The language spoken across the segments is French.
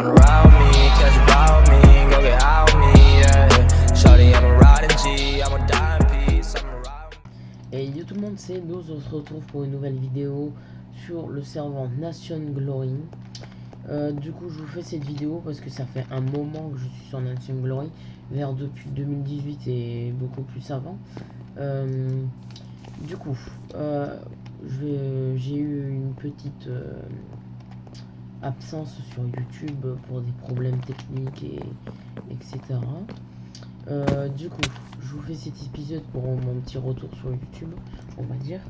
wanna ride with me, catch a vibe with me, go get high with me, yeah. Shorty, I'm a riding G, I'm a dying piece, I'm a ride with me. Et yo tout le monde, c'est nous, on se retrouve pour une nouvelle vidéo sur le serveur Nation Glory. Du coup, je vous fais cette vidéo parce que ça fait un moment que je suis sur Nation Glory, vers depuis 2018 et beaucoup plus avant. Du coup, j'ai eu une petite absence sur YouTube pour des problèmes techniques etc. Du coup, je vous fais cet épisode pour mon petit retour sur YouTube, on va dire.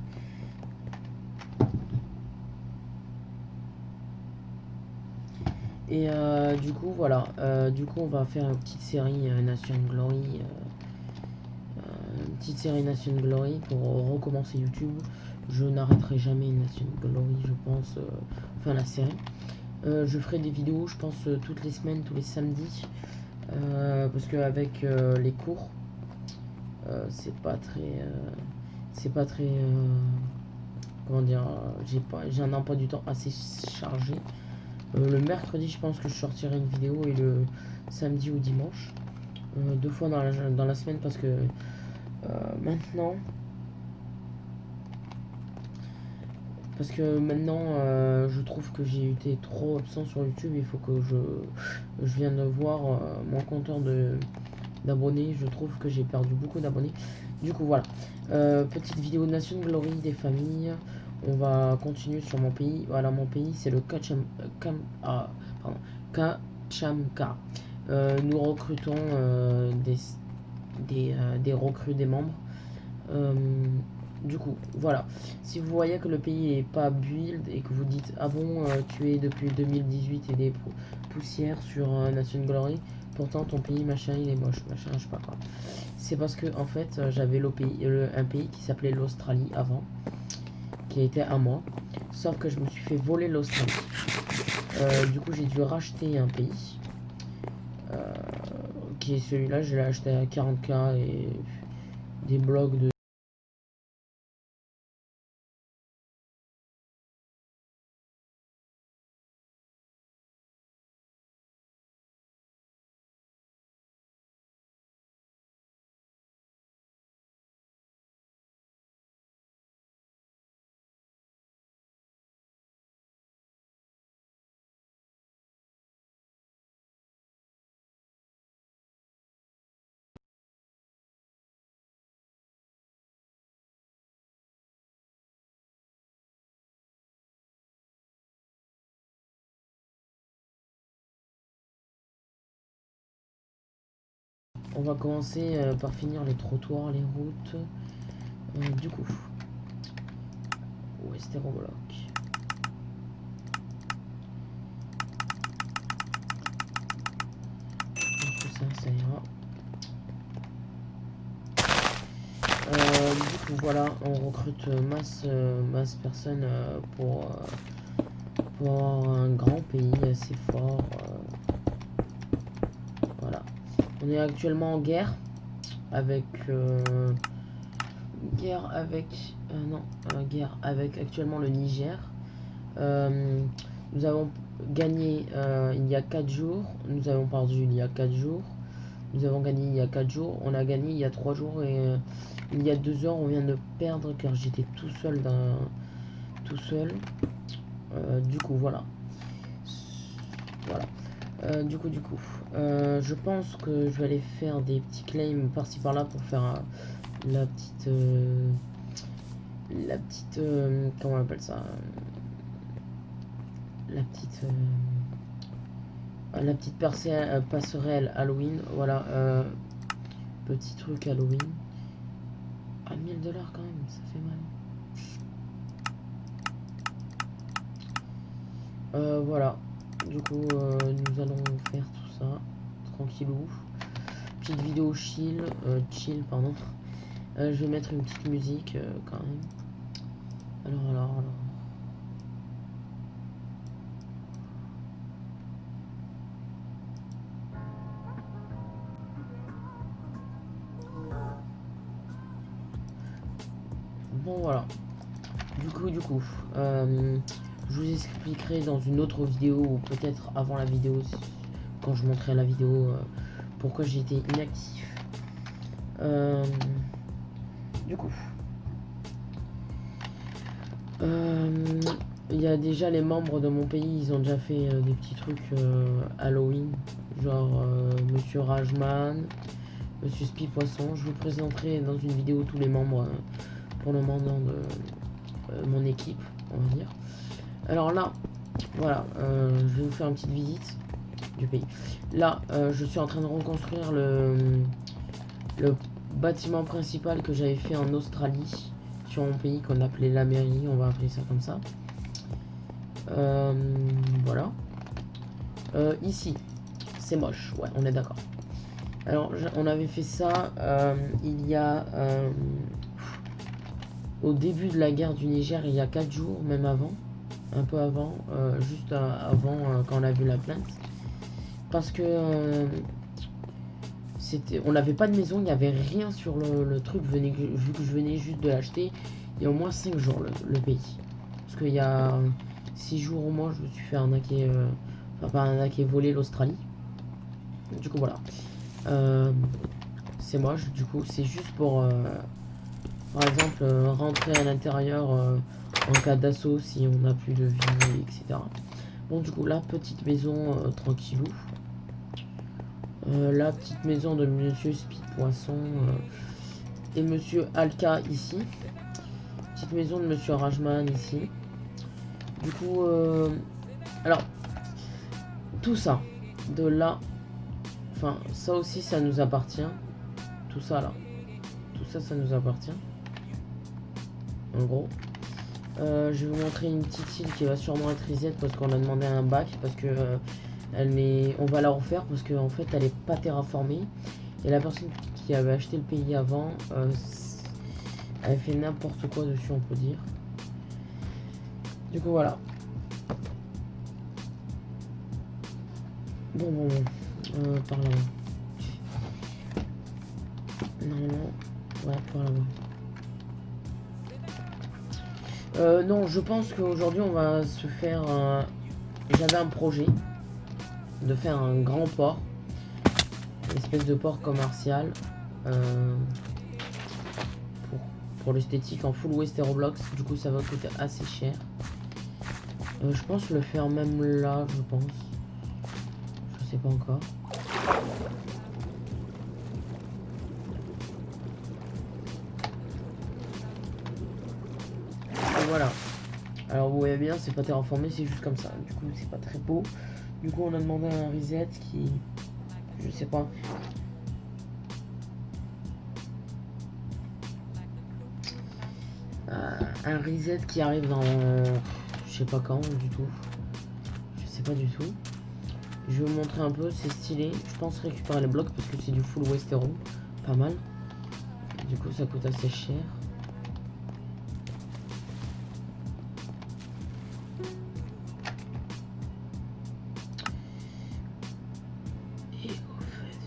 Et du coup, voilà. Du coup, on va faire une petite série Nation Glory. Une petite série Nation Glory pour recommencer YouTube. Je n'arrêterai jamais Nation Glory, je pense. Enfin, la série. Je ferai des vidéos, je pense, toutes les semaines, tous les samedis. Parce qu'avec les cours, c'est pas très. Comment dire, j'ai un emploi du temps assez chargé. Le mercredi, je pense que je sortirai une vidéo et le samedi ou dimanche. 2 fois dans la semaine parce que maintenant. Je trouve que j'ai été trop absent sur YouTube. Il faut que je vienne de voir mon compteur d'abonnés. Je trouve que j'ai perdu beaucoup d'abonnés. Du coup, voilà. Petite vidéo de Nation Glory des familles. On va continuer sur mon pays. Voilà, mon pays, c'est le Kachamka. Nous recrutons des recrues, des membres. Du coup, voilà. Si vous voyez que le pays est pas build et que vous dites ah bon, tu es depuis 2018 et des poussières sur Nation Glory, pourtant ton pays machin il est moche, machin je sais pas quoi. C'est parce que en fait j'avais un pays qui s'appelait l'Australie avant, qui était à moi, sauf que je me suis fait voler l'Australie. Du coup j'ai dû racheter un pays qui est celui-là. Je l'ai acheté à 40K et des blocs de On va commencer par finir les trottoirs, les routes. Du coup, Westeroblock. Ça ira. Du coup, voilà, on recrute masse personnes pour avoir un grand pays assez fort. Voilà. On est actuellement en guerre avec guerre avec actuellement le Niger. Nous avons gagné il y a 4 jours. Nous avons perdu il y a 4 jours. Nous avons gagné il y a 4 jours. On a gagné il y a 3 jours. Et il y a 2 heures, on vient de perdre car j'étais tout seul. Du coup, voilà. Du coup, je pense que je vais aller faire des petits claims par-ci par-là pour faire la petite comment on appelle ça, la petite passerelle Halloween. Voilà, petit truc Halloween à 1000$ quand même, ça fait mal. Voilà, du coup nous allons faire tout ça tranquillou. Petite vidéo chill, pardon. Je vais mettre une petite musique quand même. Alors. Bon voilà. Du coup, je je vous expliquerai dans une autre vidéo ou peut-être avant la vidéo, quand je montrerai la vidéo, pourquoi j'ai été inactif. Du coup, il y a déjà les membres de mon pays, ils ont déjà fait des petits trucs Halloween, genre Monsieur Rajman, Monsieur Spi Poisson. Je vous présenterai dans une vidéo tous les membres pour le moment de mon équipe, on va dire. Alors là, voilà, je vais vous faire une petite visite du pays. Là, je suis en train de reconstruire le bâtiment principal que j'avais fait en Australie, sur mon pays, qu'on appelait la mairie, on va appeler ça comme ça. Voilà. Ici, c'est moche, ouais, on est d'accord. Alors, on avait fait ça il y a... au début de la guerre du Niger, il y a 4 jours, même avant. Un peu avant, juste avant quand on a vu la plainte. Parce que on n'avait pas de maison, il n'y avait rien sur le truc, vu que je venais juste de l'acheter. Il y a au moins 5 jours le pays. Parce qu'il y a 6 jours au moins, je me suis fait arnaquer, enfin pas arnaquer, voler l'Australie. Du coup voilà. C'est moche, du coup c'est juste pour, par exemple, rentrer à l'intérieur en cas d'assaut si on n'a plus de vie, etc. Bon du coup la petite maison tranquillou. La petite maison de Monsieur Speed Poisson et Monsieur Alka ici. Petite maison de Monsieur Rajman ici. Du coup, alors, tout ça, de là, enfin, ça aussi, ça nous appartient. Tout ça, là. Tout ça, ça nous appartient. En gros. Je vais vous montrer une petite île qui va sûrement être reset parce qu'on a demandé un bac. Parce que on va la refaire parce qu'en fait, elle est pas terraformée. Et la personne qui avait acheté le pays avant, elle fait n'importe quoi dessus, on peut dire. Du coup, voilà. Bon. Par là-bas. Normalement, ouais, par là-bas. Non, je pense qu'aujourd'hui, on va se faire... J'avais un projet de faire un grand port. Une espèce de port commercial. Pour l'esthétique en full West Roblox. Du coup, ça va coûter assez cher. Je pense le faire même là, je pense. Je sais pas encore. Et voilà. Alors vous voyez bien, c'est pas terraformé, c'est juste comme ça. Du coup, c'est pas très beau. Du coup, on a demandé un reset qui... Je sais pas. Un reset qui arrive dans... Je sais pas quand du tout. Je sais pas du tout. Je vais vous montrer un peu, c'est stylé. Je pense récupérer les blocs parce que c'est du full Westero. Pas mal. Du coup, ça coûte assez cher. Et au fait,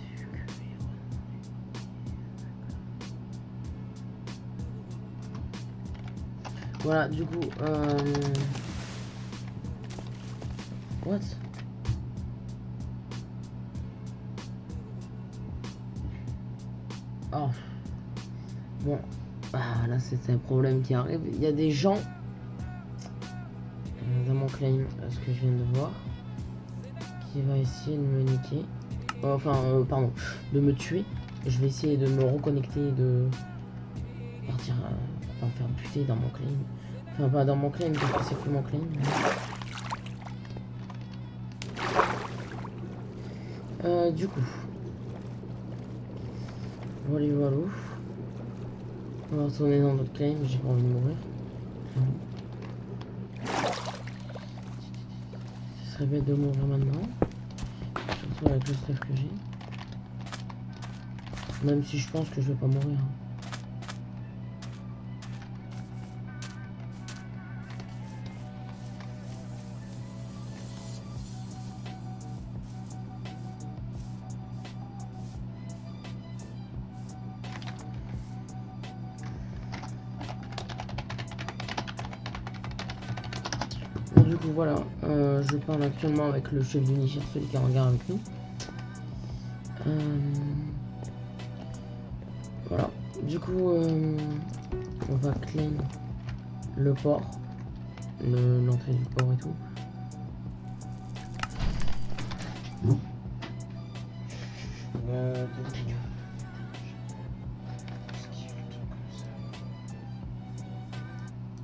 voilà, du coup, what? Oh. Bon. Ah, là, c'est un problème qui arrive. Il y a des gens dans mon claim, ce que je viens de voir, qui va essayer de me niquer. Pardon, de me tuer. Je vais essayer de me reconnecter et de partir, pas me faire buter dans mon claim. Enfin, pas dans mon claim, parce que c'est plus mon claim. Du coup. Voilà. On va retourner dans notre claim, j'ai pas envie de mourir. Ce serait bête de mourir maintenant. Surtout avec le stuff que j'ai. Même si je pense que je vais pas mourir. Du coup voilà, je parle actuellement avec le chef d'Unichir, celui qui est en guerre avec nous. Voilà, du coup on va claim le port, l'entrée du port et tout.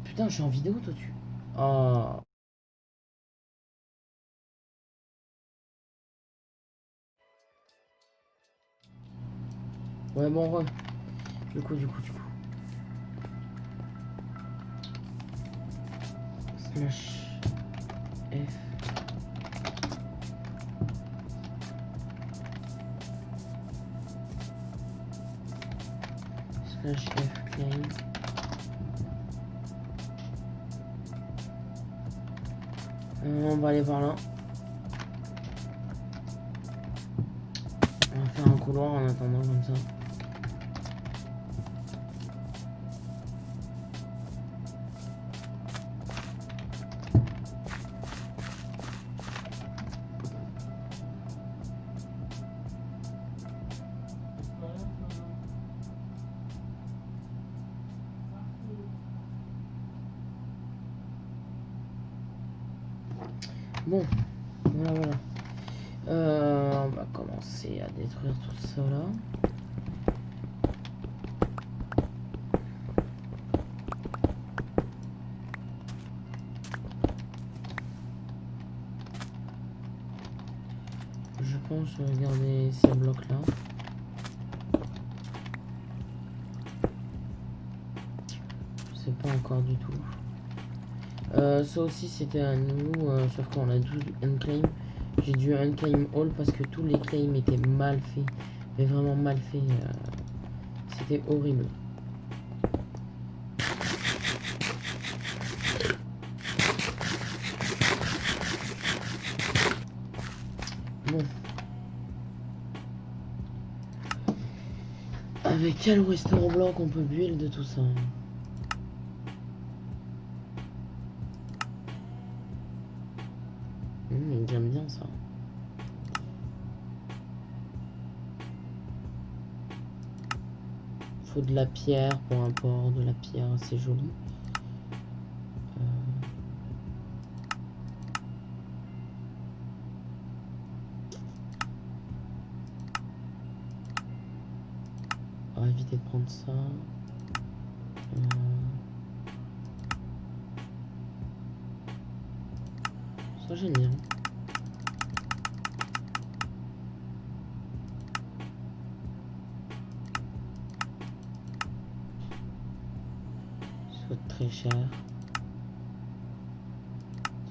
Putain, je suis en vidéo toi tu. Ah. Ouais bon ouais. Du coup. Slash F. Slash F claim. On va aller par là. On va faire un couloir en attendant comme ça. Bon, voilà. On va commencer à détruire tout ça là. Je pense regarder ces blocs là. Je sais pas encore du tout. Ça aussi c'était à nous, sauf qu'on a dû unclaim. J'ai dû unclaim all parce que tous les claims étaient mal faits. Mais vraiment mal faits. C'était horrible. Bon. Avec quel Western bloc on peut build de tout ça? J'aime bien ça. Faut de la pierre pour un port, de la pierre, c'est joli. On va éviter de prendre ça. Ça j'aime bien. Ça coûte très cher. De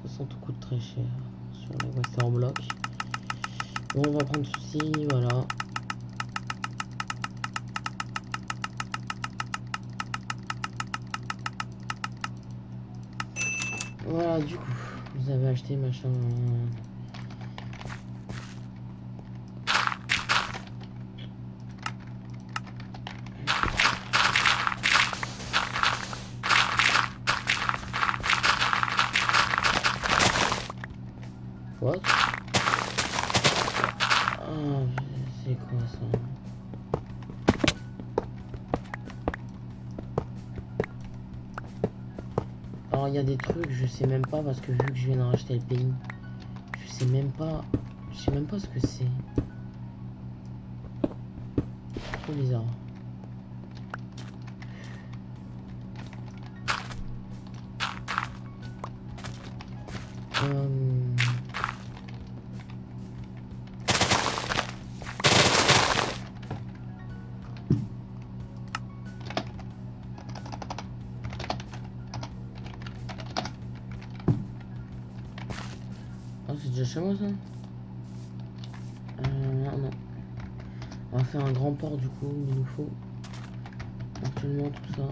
toute façon tout coûte très cher sur les Western blocs. Bon on va prendre ceci, voilà. Voilà du coup, vous avez acheté machin. What? Ah, c'est quoi ça? Alors il y a des trucs, je sais même pas parce que vu que je viens de racheter le pays, je sais même pas ce que c'est. Trop bizarre. C'est déjà chez moi ça? Non. On va faire un grand port du coup, il nous faut actuellement tout ça.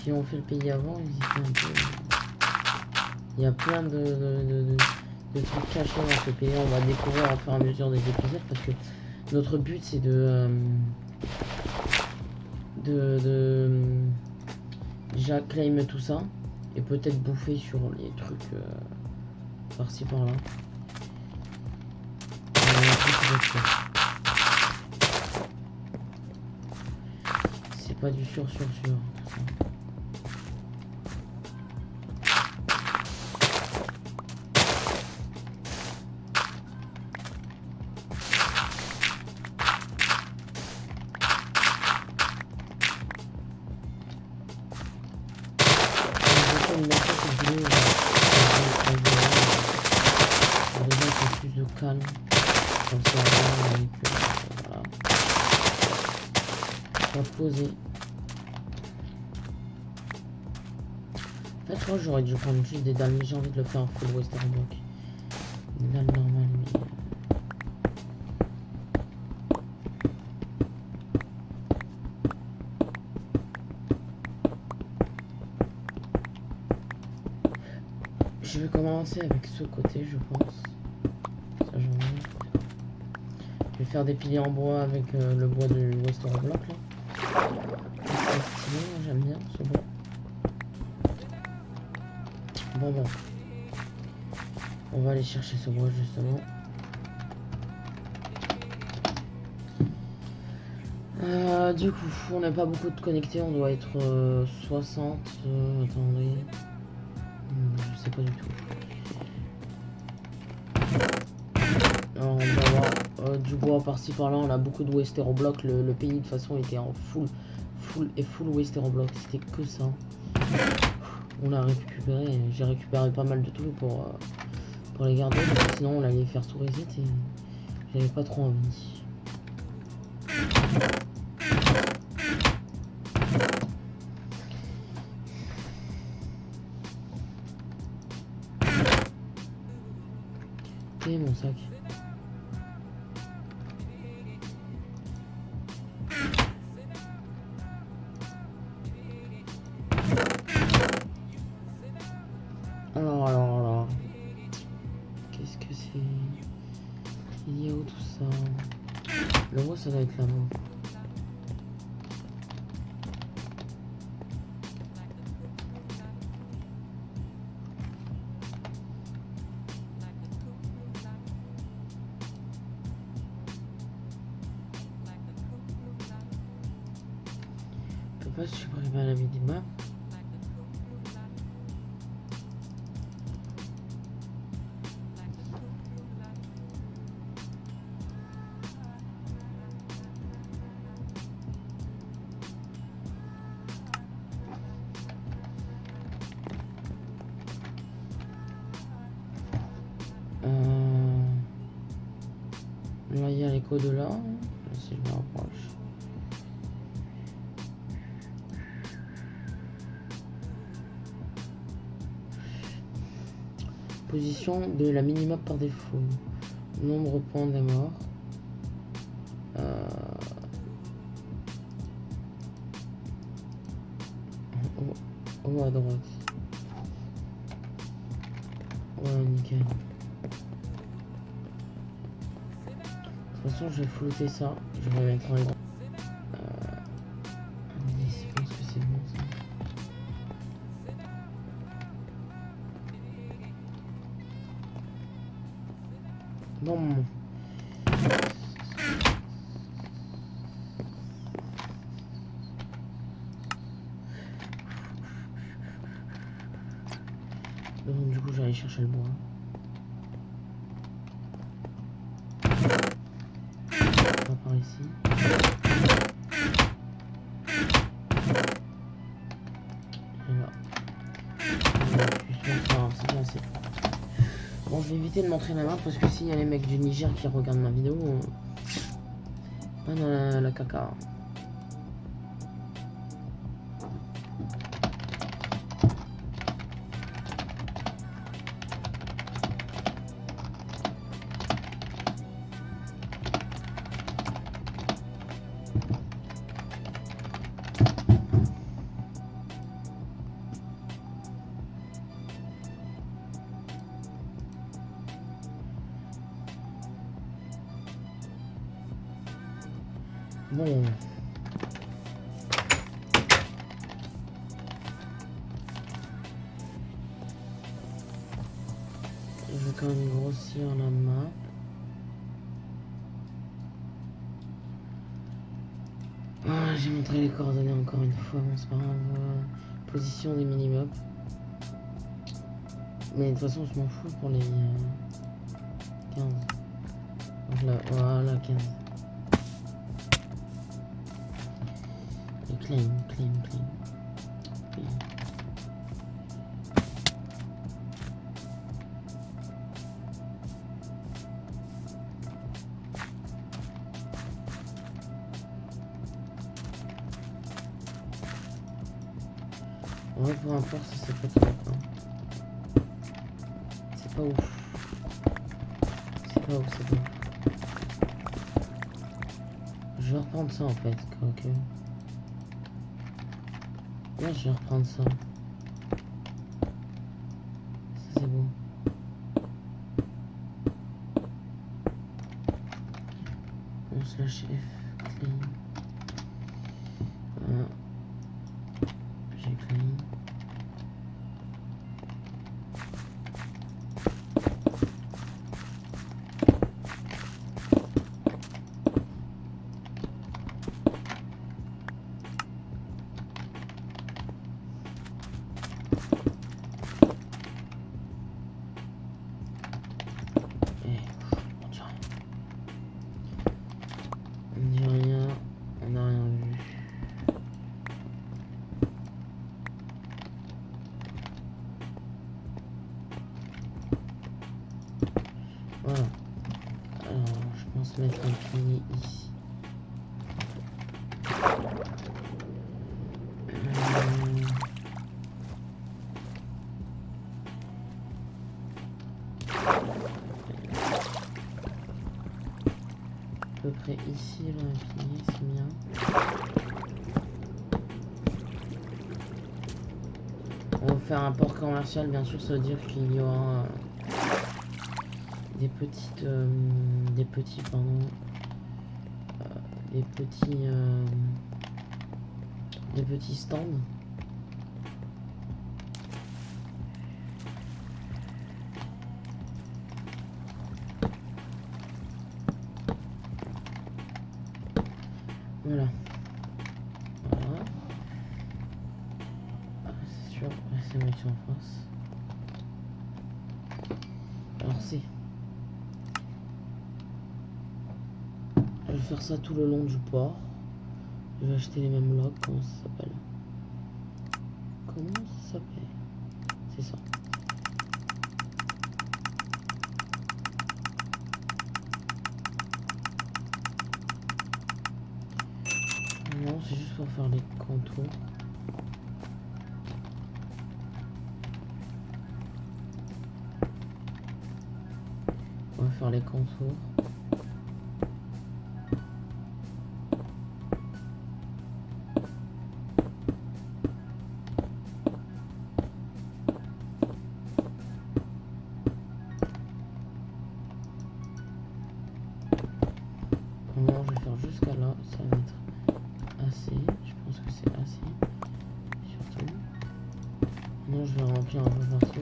qui ont fait le pays avant, ils étaient un peu... Il y a plein de trucs cachés dans ce pays. On va découvrir au fur et à mesure des épisodes parce que notre but c'est de déjà claim tout ça et peut-être bouffer sur les trucs par-ci par-là. C'est pas du sûr. Plus de calme comme ça avec, voilà. On va poser. En fait je crois que j'aurais dû prendre juste des dalles, mais j'ai envie de le faire en full western block. Une dalle normale mais... Je vais commencer avec ce côté je pense. Ça, je vais faire des piliers en bois avec le bois du Western Block là. J'aime bien ce bois. Bon. On va aller chercher ce bois justement. Du coup, on n'a pas beaucoup de connectés, on doit être 60. Attendez. Je sais pas du tout. Alors, on va avoir du bois par-ci par-là. On a beaucoup de Western Block. Le pays de toute façon était en full Western Block. C'était que ça. On l'a récupéré. J'ai récupéré pas mal de trucs pour les garder. Parce que sinon on allait faire tout reset et j'avais pas trop envie. Et mon sac. Alors. Qu'est-ce que c'est? Il y a où tout ça? Le mot ça doit être là-bas. Je peux pas supprimer la minimap. Là il y a l'écho de là. Si je me rapproche. Position de la minimap par défaut. Nombre point des morts. Oh à droite. Ouais nickel. De toute façon je vais flouter ça. Je vais mettre un grand. Je pense que c'est bon ça. Bon. Donc du coup j'allais chercher le bois. On va par ici. Et là. C'est bien assez. Bon, je vais éviter de montrer ma main parce que s'il y a les mecs du Niger qui regardent ma vidéo, pas dans la caca. Bon. Je vais quand même grossir la map. Ah, j'ai montré les coordonnées encore une fois, bon c'est pas grave. Position des minimums. Mais de toute façon je m'en fous pour les 15. Voilà 15. Et claim. Oui. En vrai, pour un port, ça c'est pas top. Hein. C'est pas ouf. Je vais reprendre ça en fait. Ok. Là, je vais reprendre ça. Ça c'est bon. On slash F clean. Voilà. J'ai clean. Voilà. Alors, je pense mettre un pilier ici. À peu près ici, là, un pilier, c'est bien. On va faire un port commercial, bien sûr, ça veut dire qu'il y aura des petits stands. Voilà. Ah, c'est sûr, c'est mettre en face. Alors c'est. Je vais faire ça tout le long du port. Je vais acheter les mêmes logs. Comment ça s'appelle? C'est ça. Non, c'est juste pour faire les contours. On va faire les contours. Non, je vais faire jusqu'à là, ça va être assez. Je pense que c'est assez. Surtout. Non, je vais remplir un peu partout.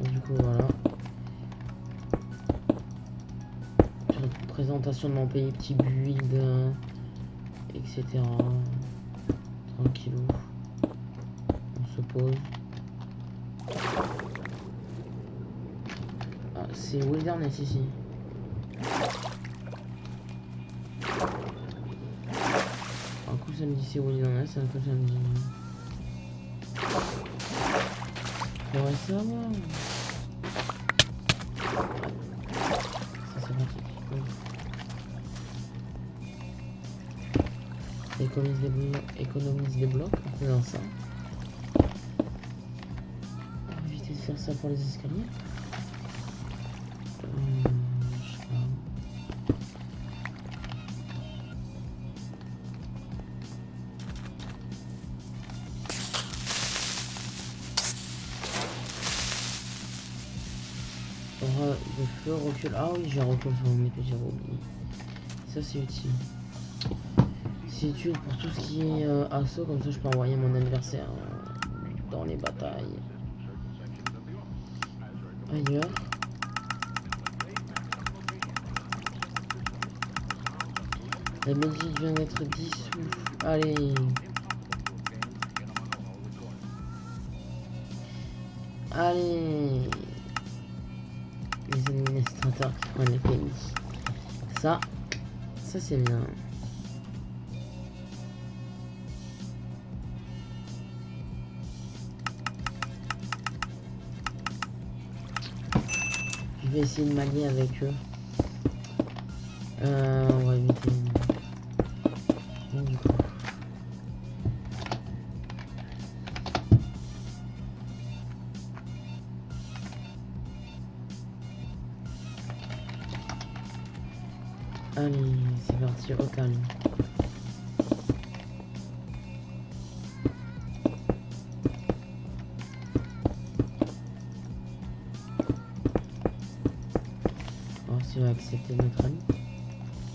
Du coup, voilà. Présentation de mon pays, petit build, etc. Tranquillou. On se pose. Ah, c'est Wilderness ici. Un coup ça me dit c'est Wilderness, un coup ça me dit... Faudrait savoir. Ça c'est pratique. Économise des blocs en faisant ça. On va éviter de faire ça pour les escaliers. Je sais pas. feu, recul. Ah oui, j'ai recul sur mon épée, j'avais oublié. Ça c'est utile. C'est utile pour tout ce qui est assaut, comme ça je peux envoyer mon adversaire dans les batailles. Ailleurs. La Belgique vient d'être dissoute. Allez. Allez. Les administrateurs qui prennent les pays. Ça c'est bien. Je vais essayer de m'allier avec eux. On va éviter. Bon, du coup. Allez, c'est parti, au calme. Oh, si on va accepter notre ami,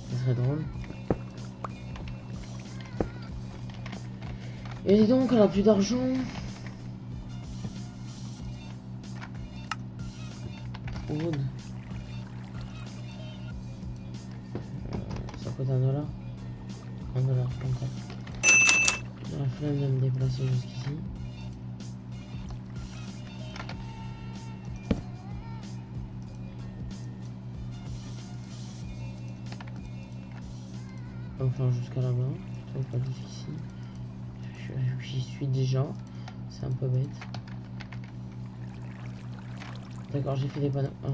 ça serait drôle. Et donc, elle a plus d'argent. Wood. Ça coûte $1. $1, pas encore. J'ai la flemme de me déplacer jusqu'ici. Enfin, jusqu'à là-bas, c'est pas difficile. J'y suis déjà, c'est un peu bête. D'accord, j'ai fait des panneaux. Oh.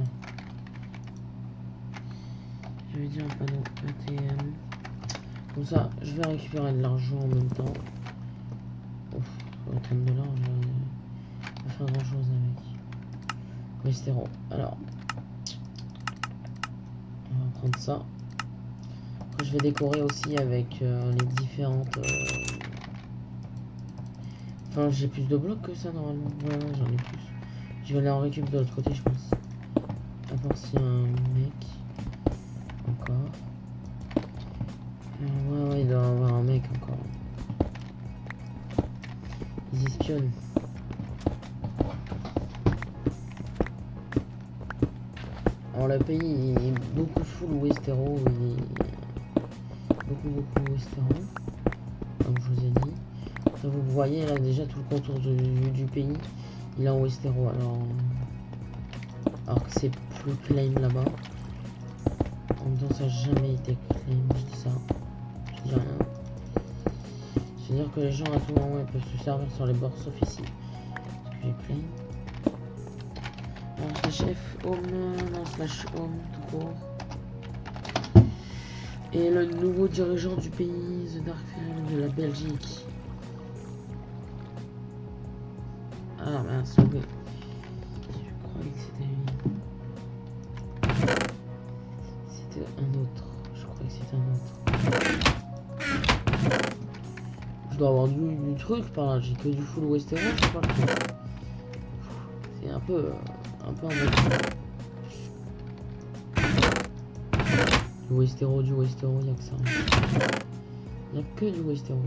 Je vais dire un panneau ATM. Comme ça, je vais récupérer de l'argent en même temps. Ouf, $30, je vais pas faire grand chose avec. Westeros. Alors, on va prendre ça. Après, je vais décorer aussi avec les différentes. Enfin, j'ai plus de blocs que ça normalement. Ouais, j'en ai plus. Je vais aller en récup de l'autre côté, je pense. À part s'il y a un mec. Encore. Ouais, il doit y avoir un mec encore. Ils espionnent. Alors, le pays est beaucoup full Westeros. Il est beaucoup Westeros. Comme je vous ai dit. Ça, vous voyez là déjà tout le contour du pays. Il est en Westeros. Alors que c'est plus claim là-bas. En même temps, ça n'a jamais été claim. Je dis ça. Je dis rien. C'est-à-dire que les gens à tout moment ils peuvent se servir sur les bords sauf ici. Parce que j'ai claim. Alors slash F home, non slash home tout court. Et le nouveau dirigeant du pays, The Dark Pharaoh de la Belgique. Ah mince, oui. Je croyais que c'était lui. C'était un autre. Je croyais que c'était un autre. Je dois avoir du truc par là. J'ai que du full Westeros, je sais pas le truc. C'est un peu embêtant. Du Westeros, il n'y a que ça. Il n'y a que du Westeros.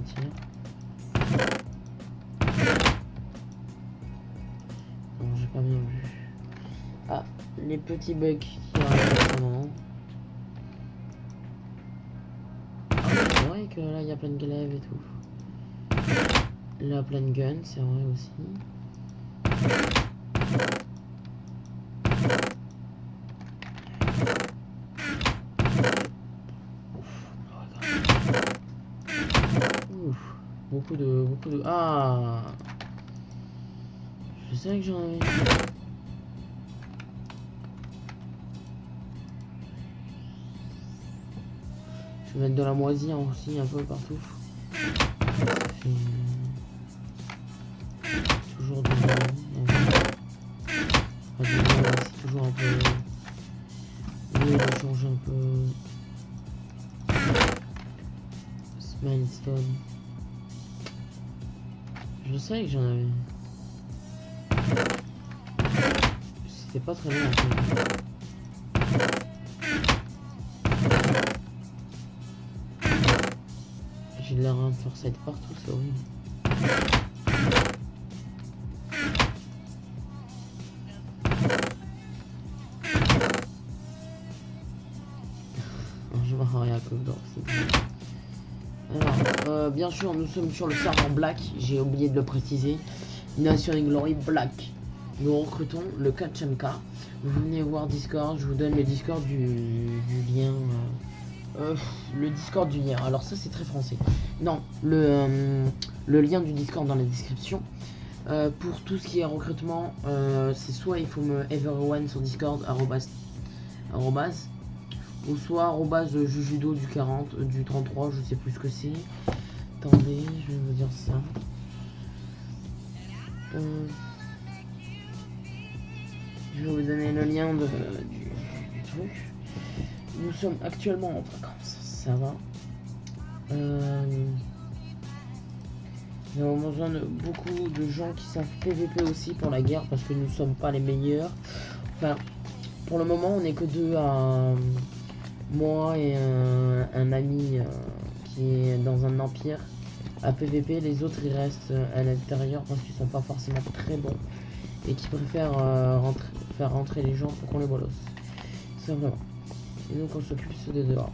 tire. Non, j'ai pas bien vu. Ah, les petits bugs qui arrivent à ce moment. C'est vrai que là il y a plein de glaives et tout. Là plein de guns, c'est vrai aussi. Ouf, beaucoup de... Ah, je sais que j'en avais. Je vais mettre de la moisir aussi un peu partout. Ça fait... toujours du c'est toujours un peu... Oui, il va changer un peu. Smilestone. Je sais que j'en avais. C'était pas très loin en fait. J'ai de la reinforcée partout, c'est horrible. Je vais arrêter à cause d'or. Alors, bien sûr, nous sommes sur le serveur Black. J'ai oublié de le préciser. Nation and Glory Black. Nous recrutons le 4MK. Vous venez voir Discord. Je vous donne le Discord du lien. Le Discord du lien. Alors ça c'est très français. Non, le lien du Discord dans la description. Pour tout ce qui est recrutement, c'est soit il faut me everyone sur Discord arrobase, ou soit arrobase jujudo du 40 du 33, je sais plus ce que c'est. Attendez, je vais vous dire ça. Je vais vous donner le lien du truc. Nous sommes actuellement en vacances, ça va. Nous avons besoin de beaucoup de gens qui savent PVP aussi pour la guerre parce que nous ne sommes pas les meilleurs. Enfin, pour le moment, on n'est que deux à moi et un ami qui est dans un empire à PVP. Les autres ils restent à l'intérieur parce qu'ils sont pas forcément très bons et qui préfèrent faire rentrer les gens pour qu'on les bolosse. Tout simplement. Et donc on s'occupe de dehors.